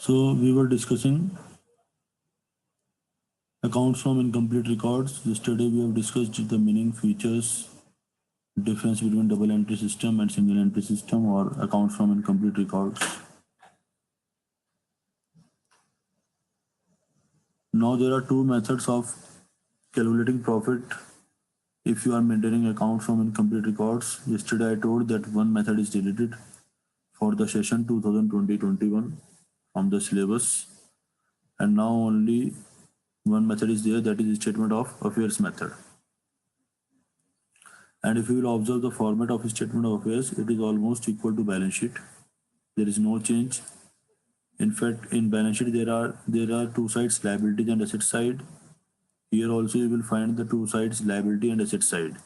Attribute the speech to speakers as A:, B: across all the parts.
A: So we were discussing accounts from incomplete records. Yesterday we have discussed the meaning, features, difference between double entry system and single entry system or accounts from incomplete records. Now there are two methods of calculating profit if you are maintaining accounts from incomplete records. Yesterday I told that one method is deleted for the session 2020-21 from the syllabus, and now only one method is there, that is statement of affairs method. And if you will observe the format of statement of affairs, it is almost equal to balance sheet. There is no change. In fact, in balance sheet there are two sides, liabilities and asset side. Here also you will find the two sides, liability and asset side.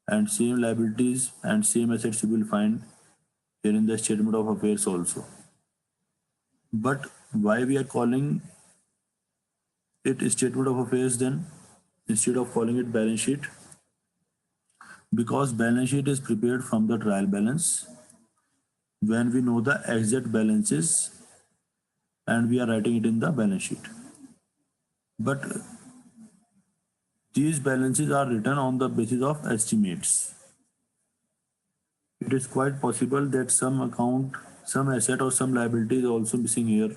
A: And same liabilities and same assets you will find here in the statement of affairs also. But why we are calling it statement of affairs then instead of calling it balance sheet? Because balance sheet is prepared from the trial balance when we know the exact balances and we are writing it in the balance sheet. But these balances are written on the basis of estimates. It is quite possible that some account, some asset or some liability is also missing here.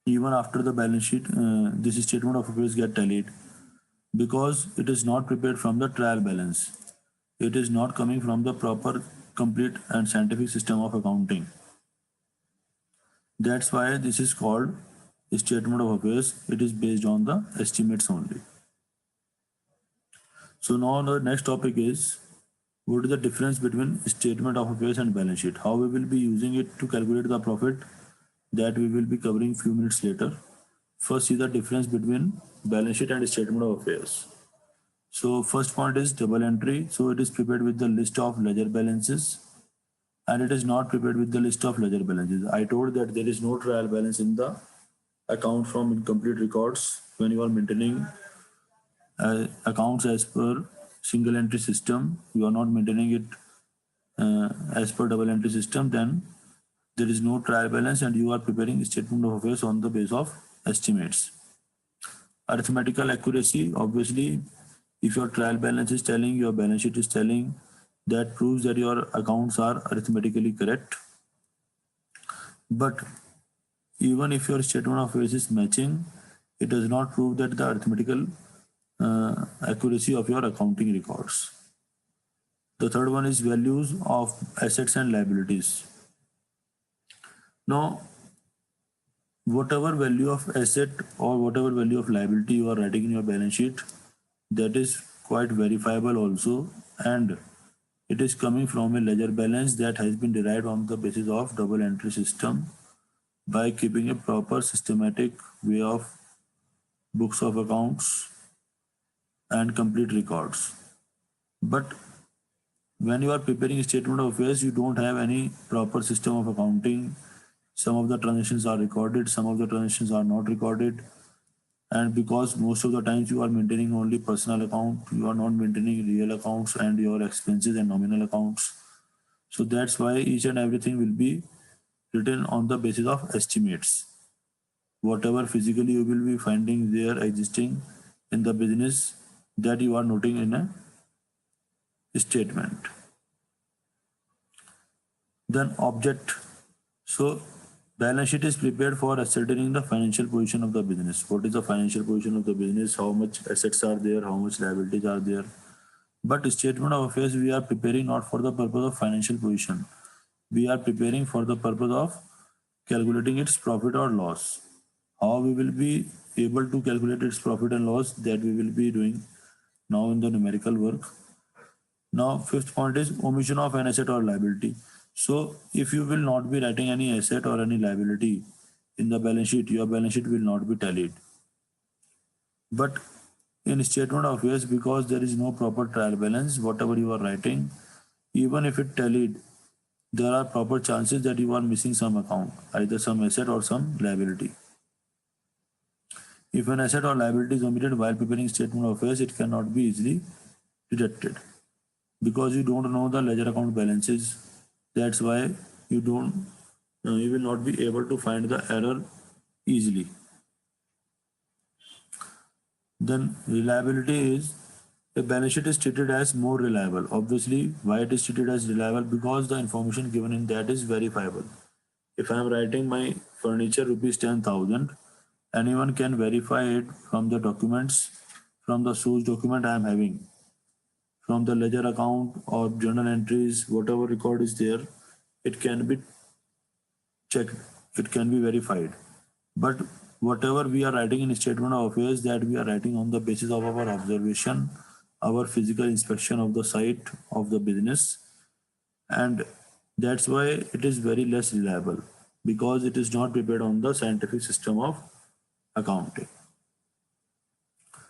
A: Even after the balance sheet, this statement of affairs get tallied because it is not prepared from the trial balance. It is not coming from the proper, complete and scientific system of accounting. That's why this is called statement of affairs. It is based on the estimates only. So now the next topic is what is the difference between statement of affairs and balance sheet? How we will be using it to calculate the profit, that we will be covering few minutes later. First see the difference between balance sheet and statement of affairs. So first point is double entry. So it is prepared with the list of ledger balances and it is not prepared with the list of ledger balances. I told that there is no trial balance in the account from incomplete records when you are maintaining accounts as per single entry system. You are not maintaining it as per double entry system, then there is no trial balance and you are preparing statement of affairs on the base of estimates. Arithmetical accuracy, obviously, if your trial balance is telling, your balance sheet is telling, that proves that your accounts are arithmetically correct. But even if your statement of affairs is matching, it does not prove that the arithmetical accuracy of your accounting records. The third one is values of assets and liabilities. Now, whatever value of asset or whatever value of liability you are writing in your balance sheet, that is quite verifiable also, and it is coming from a ledger balance that has been derived on the basis of double entry system by keeping a proper systematic way of books of accounts and complete records. But when you are preparing a statement of affairs, you don't have any proper system of accounting. Some of the transactions are recorded, some of the transactions are not recorded. And because most of the times you are maintaining only personal account, you are not maintaining real accounts and your expenses and nominal accounts. So that's why each and everything will be written on the basis of estimates. Whatever physically you will be finding there existing in the business, that you are noting in a statement. Then object. So balance sheet is prepared for ascertaining the financial position of the business. What is the financial position of the business? How much assets are there? How much liabilities are there? But statement of affairs we are preparing not for the purpose of financial position. We are preparing for the purpose of calculating its profit or loss. How we will be able to calculate its profit and loss, that we will be doing now in the numerical work. Now, fifth point is omission of an asset or liability. So, if you will not be writing any asset or any liability in the balance sheet, your balance sheet will not be tallied. But in statement of affairs, because there is no proper trial balance, whatever you are writing, even if it tallied, there are proper chances that you are missing some account, either some asset or some liability. If an asset or liability is omitted while preparing statement of affairs, it cannot be easily detected because you don't know the ledger account balances. That's why you don't you will not be able to find the error easily. Then reliability is a balance sheet is treated as more reliable. Obviously, why it is treated as reliable? Because the information given in that is verifiable. If I am writing my furniture rupees 10,000, anyone can verify it from the documents, from the source document I am having, from the ledger account or journal entries, whatever record is there, it can be checked, it can be verified. But whatever we are writing in statement of affairs, that we are writing on the basis of our observation, our physical inspection of the site of the business, and that's why it is very less reliable, because it is not prepared on the scientific system of accounting.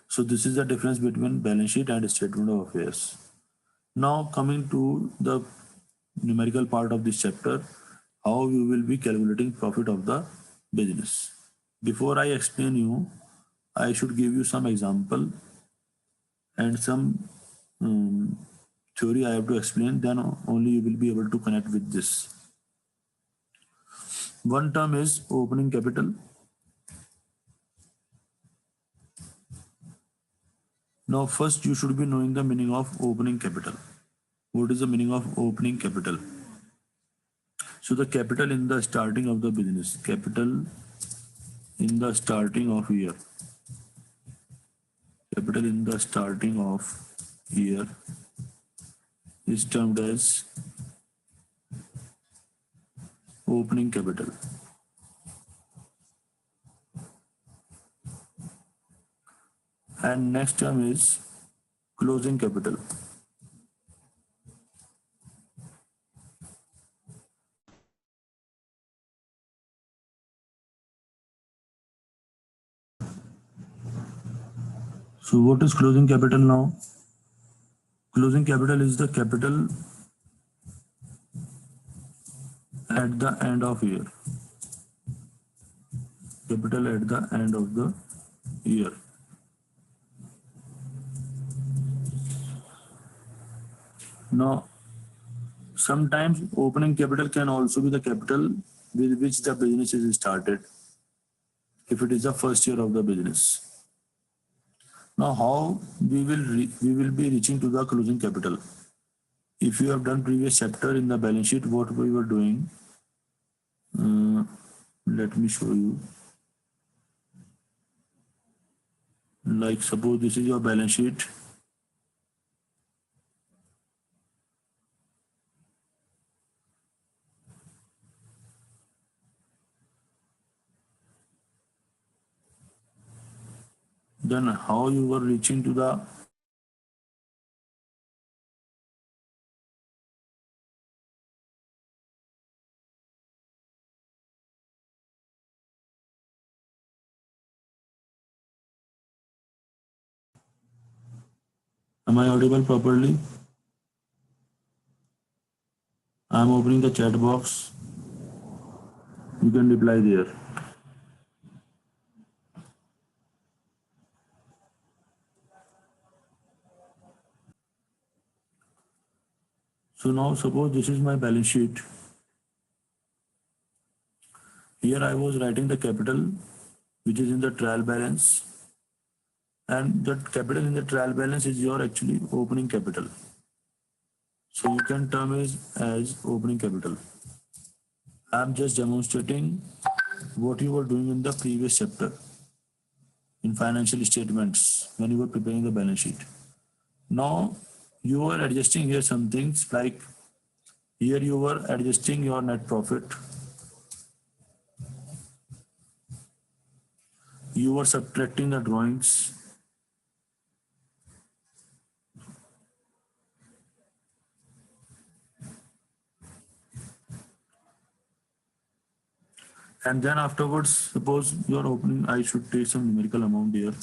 A: So this is the difference between balance sheet and statement of affairs. Now coming to the numerical part of this chapter, how we will be calculating profit of the business. Before I explain you, I should give you some example and some theory I have to explain, then only you will be able to connect with this. One term is opening capital. Now first you should be knowing the meaning of opening capital. What is the meaning of opening capital? So the capital in the starting of the business, capital in the starting of year, capital in the starting of year is termed as opening capital. And next term is closing capital. So what is closing capital now? Closing capital is the capital at the end of year. Capital at the end of the year. Now, sometimes opening capital can also be the capital with which the business is started, if it is the first year of the business. Now, how we will be reaching to the closing capital? If you have done previous chapter in the balance sheet, what we were doing, let me show you. Like suppose this is your balance sheet. Then how you were reaching to the Am I audible properly? I am opening the chat box. You can reply there. So now suppose this is my balance sheet. Here I was writing the capital which is in the trial balance, and that capital in the trial balance is your actually opening capital. So you can term it as opening capital. I'm just demonstrating what you were doing in the previous chapter in financial statements when you were preparing the balance sheet. Now you are adjusting here some things, like here you were adjusting your net profit, you were subtracting the drawings, and then afterwards, suppose your opening, I should take some numerical amount here.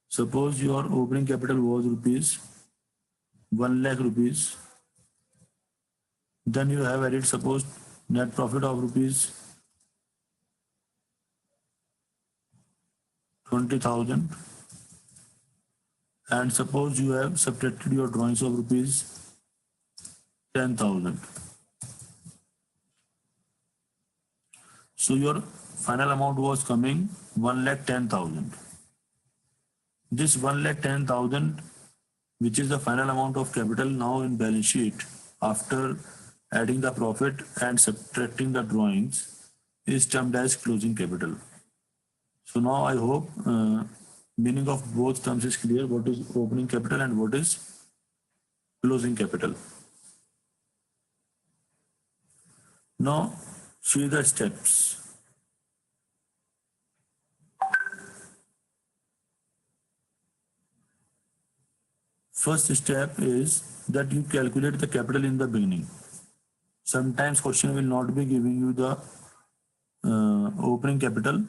A: Suppose your opening capital was rupees 1 lakh rupees. Then you have added, suppose, net profit of rupees 20,000, and suppose you have subtracted your drawings of rupees 10,000. So your final amount was coming 1,10,000. This 1,10,000, which is the final amount of capital now in balance sheet after adding the profit and subtracting the drawings, is termed as closing capital. So now I hope meaning of both terms is clear. What is opening capital and what is closing capital. Now see the steps. First step is that you calculate the capital in the beginning. Sometimes question will not be giving you the opening capital.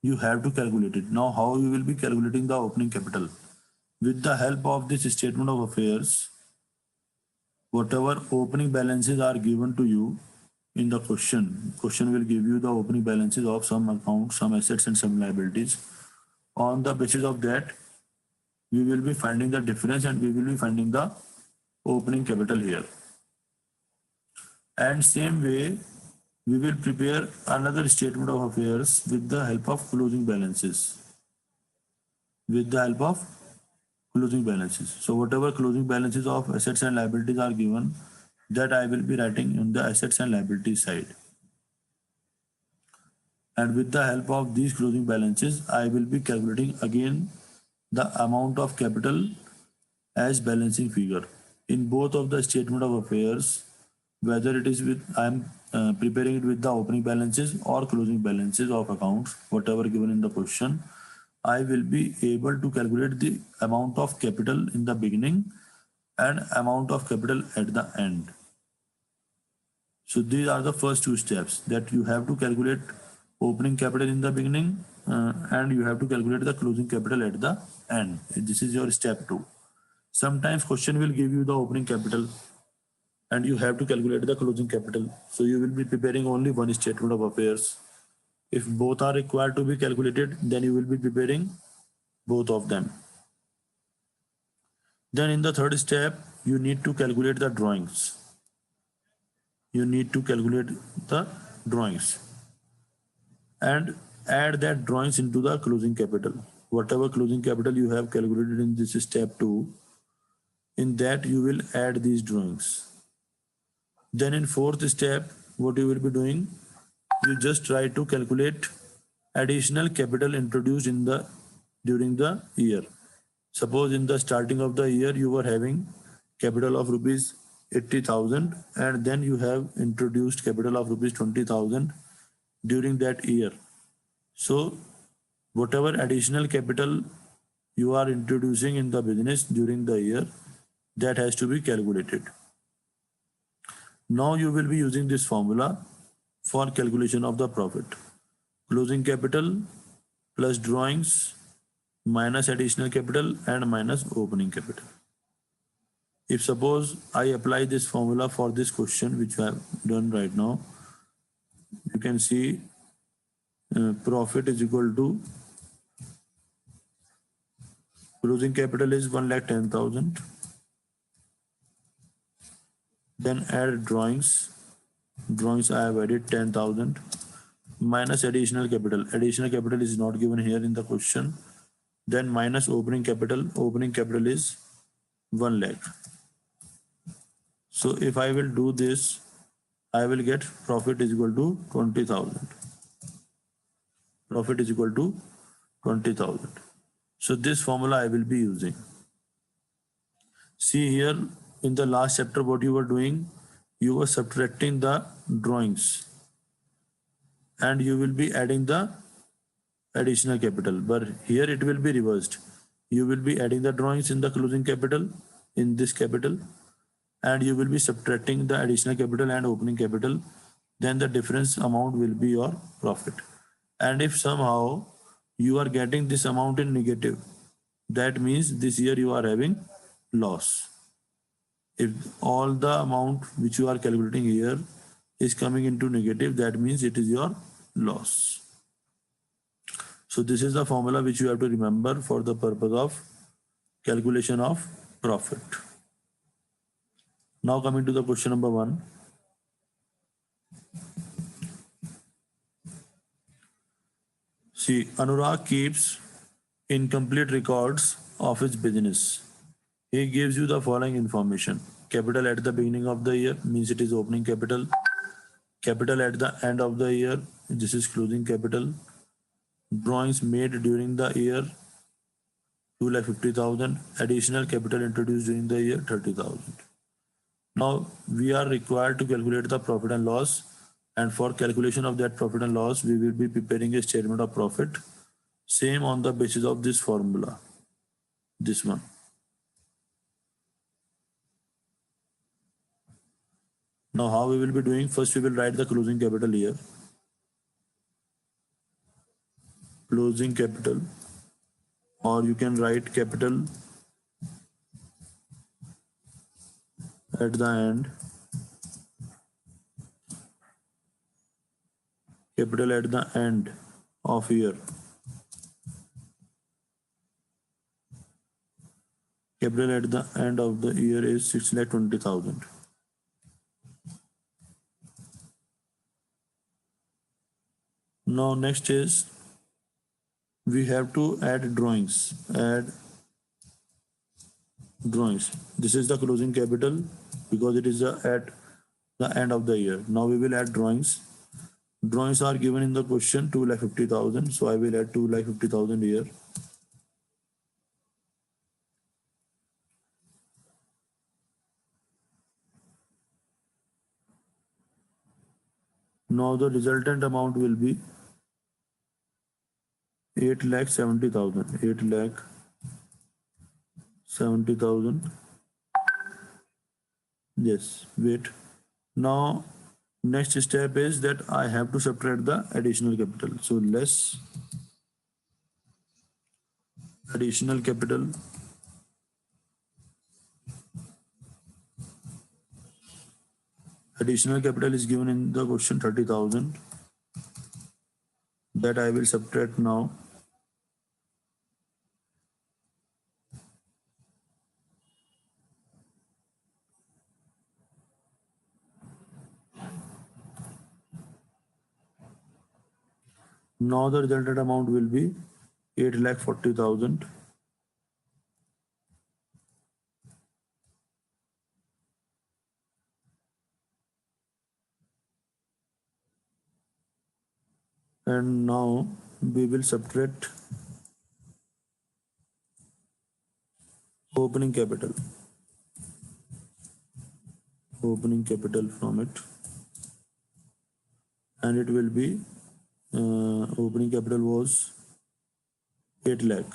A: You have to calculate it. Now how you will be calculating the opening capital? With the help of this statement of affairs, whatever opening balances are given to you in the question will give you the opening balances of some accounts, some assets and some liabilities. On the basis of that, we will be finding the difference and we will be finding the opening capital here. And same way, we will prepare another statement of affairs with the help of closing balances. So whatever closing balances of assets and liabilities are given, that I will be writing on the assets and liabilities side. And with the help of these closing balances, I will be calculating again the amount of capital as balancing figure. In both of the statement of affairs, whether it is with I am preparing it with the opening balances or closing balances of accounts, whatever given in the question, I will be able to calculate the amount of capital in the beginning and amount of capital at the end. So these are the first two steps, that you have to calculate opening capital in the beginning and you have to calculate the closing capital at the end. This is your step 2. Sometimes question will give you the opening capital and you have to calculate the closing capital. So you will be preparing only one statement of affairs. If both are required to be calculated, then you will be preparing both of them. Then in the third step, you need to calculate the drawings. And add that drawings into the closing capital. Whatever closing capital you have calculated in this step 2, in that you will add these drawings. Then in fourth step, what you will be doing, you just try to calculate additional capital introduced during the year. Suppose in the starting of the year you were having capital of rupees 80,000 and then you have introduced capital of rupees 20,000 during that year. So whatever additional capital you are introducing in the business during the year, that has to be calculated. Now you will be using this formula for calculation of the profit. Closing capital plus drawings minus additional capital and minus opening capital. If suppose I apply this formula for this question which I have done right now, you can see profit is equal to closing capital is 1,10,000. Then add drawings. Drawings I have added 10,000 minus additional capital. Additional capital is not given here in the question. Then minus opening capital. Opening capital is 1 lakh. So if I will do this, I will get profit is equal to 20,000. Profit is equal to 20,000. So this formula I will be using. See here in the last chapter what you were doing, you were subtracting the drawings and you will be adding the additional capital, but here it will be reversed. You will be adding the drawings in the closing capital, in this capital, and you will be subtracting the additional capital and opening capital. Then the difference amount will be your profit. And if somehow you are getting this amount in negative, that means this year you are having loss. If all the amount which you are calculating here is coming into negative, that means it is your loss. So this is the formula which you have to remember for the purpose of calculation of profit. Now coming to the question number 1. See, Anurag keeps incomplete records of his business. He gives you the following information. Capital at the beginning of the year means it is opening capital. Capital at the end of the year, this is closing capital. Drawings made during the year, 2,50,000. Additional capital introduced during the year, 30,000. Now we are required to calculate the profit and loss, and for calculation of that profit and loss, we will be preparing a statement of profit, same on the basis of this formula, this one. Now how we will be doing? First we will write the closing capital here. Closing capital, or you can write capital at the end. Capital at the end of year. Capital at the end of the year is 6,20,000. Now next is we have to add drawings. Add drawings. This is the closing capital because it is at the end of the year. Now we will add drawings. Drawings are given in the question 2,50,000. So I will add 2,50,000 here. Now the resultant amount will be 8,70,000. 8,70,000. Yes, wait. Now next step is that I have to subtract the additional capital. So less additional capital. Additional capital is given in the question 30,000. That I will subtract now. Now the resultant amount will be 8,40,000. And now we will subtract opening capital. Opening capital from it. And it will be opening capital was 8 lakh.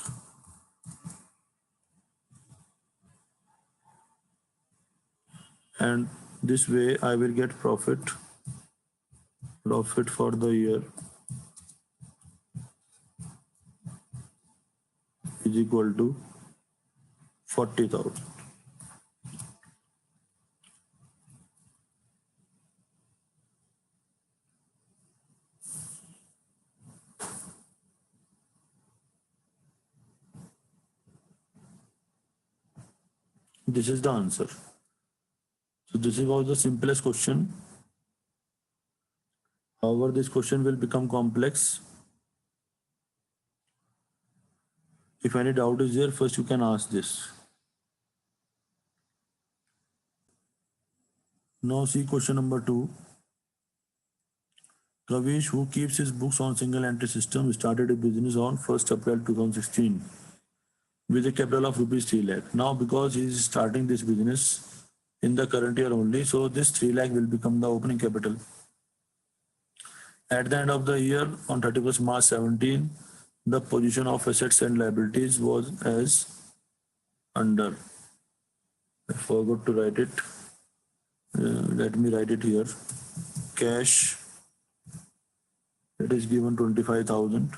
A: And this way I will get profit for the year is equal to 40,000. This is the answer. So this was the simplest question. However, this question will become complex. If any doubt is there, first you can ask this. Now see question number 2. Kavish, who keeps his books on single entry system, started a business on 1st April 2016 with a capital of rupees 3 lakh. Now because he is starting this business in the current year only, so this 3 lakh will become the opening capital. At the end of the year, on 31st March 17, the position of assets and liabilities was as under. I forgot to write it. Let me write it here. Cash, it is given 25,000.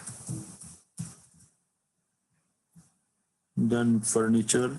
A: Then furniture,